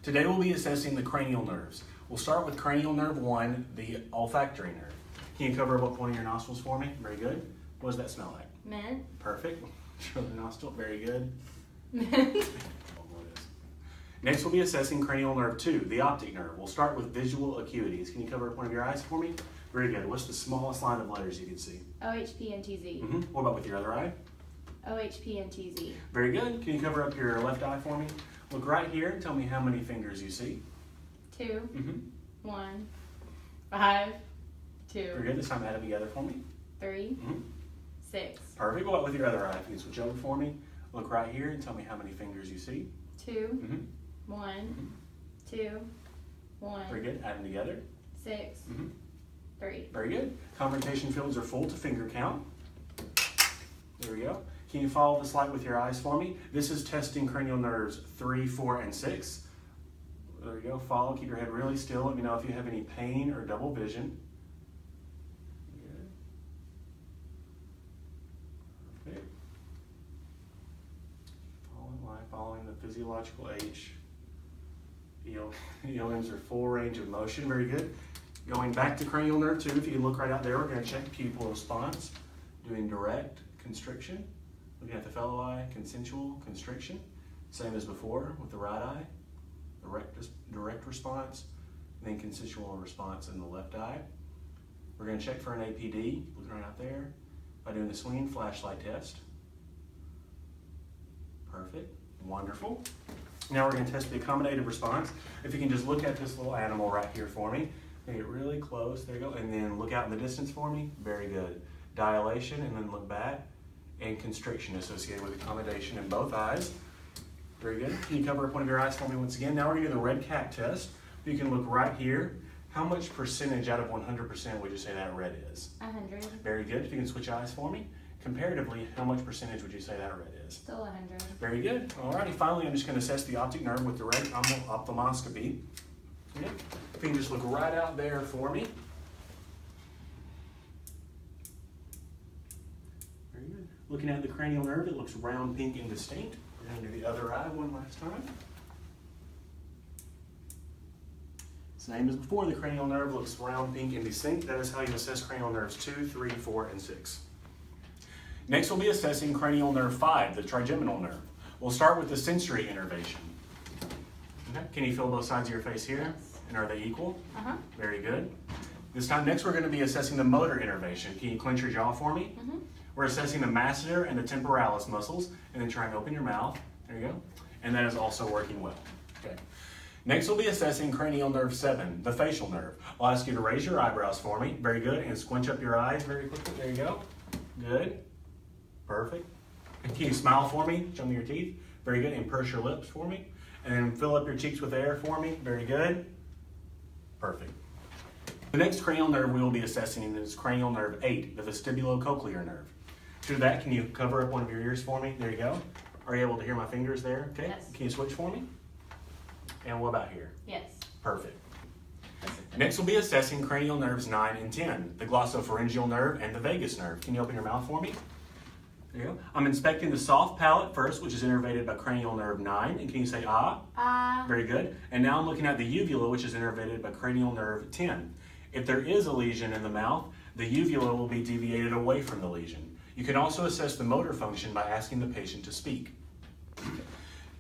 Today we'll be assessing the cranial nerves. We'll start with cranial nerve 1, the olfactory nerve. Can you cover up one of your nostrils for me? Very good. What does that smell like? Mint. Perfect. Show the nostril. Very good. Mint. Next we'll be assessing cranial nerve 2, the optic nerve. We'll start with visual acuities. Can you cover up one of your eyes for me? Very good. What's the smallest line of letters you can see? OHP and TZ. What about with your other eye? OHP and TZ. Very good. Can you cover up your left eye for me? Look right here and tell me how many fingers you see. 2. 1. 5. 2. Very good. This time add them together for me. 3. 6. Perfect. What about with your other eye? If you can switch over for me. Look right here and tell me how many fingers you see. 2. 1. 2. 1. Very good. Add them together. 6. 3. Very good. Confrontation fields are full to finger count. There we go. Can you follow this light with your eyes for me? This is testing cranial nerves 3, 4, and 6. There we go. Follow. Keep your head really still. Let me know if you have any pain or double vision. Good. Perfect. Following the physiological age. EOMs are full range of motion. Very good. Going back to cranial nerve 2, if you look right out there, we're going to check pupil response. Doing direct constriction. Looking at the fellow eye, consensual constriction. Same as before with the right eye. Direct response, and then consensual response in the left eye. We're going to check for an APD, looking right out there, by doing the swinging flashlight test. Perfect. Wonderful. Now we're going to test the accommodative response. If you can just look at this little animal right here for me. Make it really close. There you go. And then look out in the distance for me. Very good. Dilation, and then look back. And constriction associated with accommodation in both eyes. Very good. Can you cover up one of your eyes for me once again? Now we're going to do the red cap test. You can look right here. How much percentage out of 100% would you say that red is? 100. Very good. If you can switch eyes for me. Comparatively, how much percentage would you say that red is? Still 100. Very good. Alrighty, finally I'm just going to assess the optic nerve with the red ophthalmoscopy. Okay. If you can just look right out there for me. Very good. Looking at the cranial nerve, it looks round, pink, and distinct. We're going to do the other eye one last time. Same as before, the cranial nerve looks round, pink, and distinct. That is how you assess cranial nerves 2, 3, 4, and 6. Next, we'll be assessing cranial nerve 5, the trigeminal nerve. We'll start with the sensory innervation. Okay. Can you feel both sides of your face here? Yes. And are they equal? Very good. Next we're going to be assessing the motor innervation. Can you clench your jaw for me? We're assessing the masseter and the temporalis muscles, and then try and open your mouth. There you go. And that is also working well. Okay. Next we'll be assessing cranial nerve 7, the facial nerve. I'll ask you to raise your eyebrows for me. Very good. And squinch up your eyes very quickly. There you go. Good. Perfect. And can you smile for me? Show me your teeth. Very good. And purse your lips for me. And then fill up your cheeks with air for me. Very good. Perfect. The next cranial nerve we will be assessing is cranial nerve 8, the vestibulocochlear nerve. To do that, can you cover up one of your ears for me? There you go. Are you able to hear my fingers there? Okay. Yes. Can you switch for me? And what about here? Yes. Perfect. Next we'll be assessing cranial nerves 9 and 10, the glossopharyngeal nerve and the vagus nerve. Can you open your mouth for me? There you go. I'm inspecting the soft palate first, which is innervated by cranial nerve 9. And can you say ah? Ah. Very good. And now I'm looking at the uvula, which is innervated by cranial nerve 10. If there is a lesion in the mouth, the uvula will be deviated away from the lesion. You can also assess the motor function by asking the patient to speak.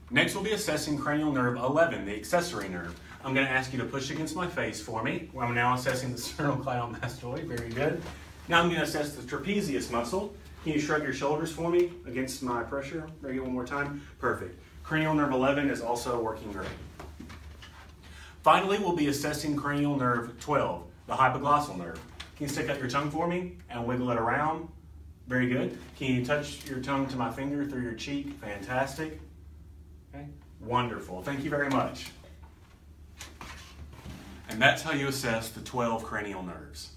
Next we'll be assessing cranial nerve 11, the accessory nerve. I'm going to ask you to push against my face for me. I'm now assessing the sternocleidomastoid. Very good. Now I'm going to assess the trapezius muscle. Can you shrug your shoulders for me against my pressure? Very good, one more time. Perfect. Cranial nerve 11 is also working great. Finally, we'll be assessing cranial nerve 12, the hypoglossal nerve. Can you stick out your tongue for me and wiggle it around? Very good. Can you touch your tongue to my finger through your cheek? Fantastic. Okay. Wonderful. Thank you very much. And that's how you assess the 12 cranial nerves.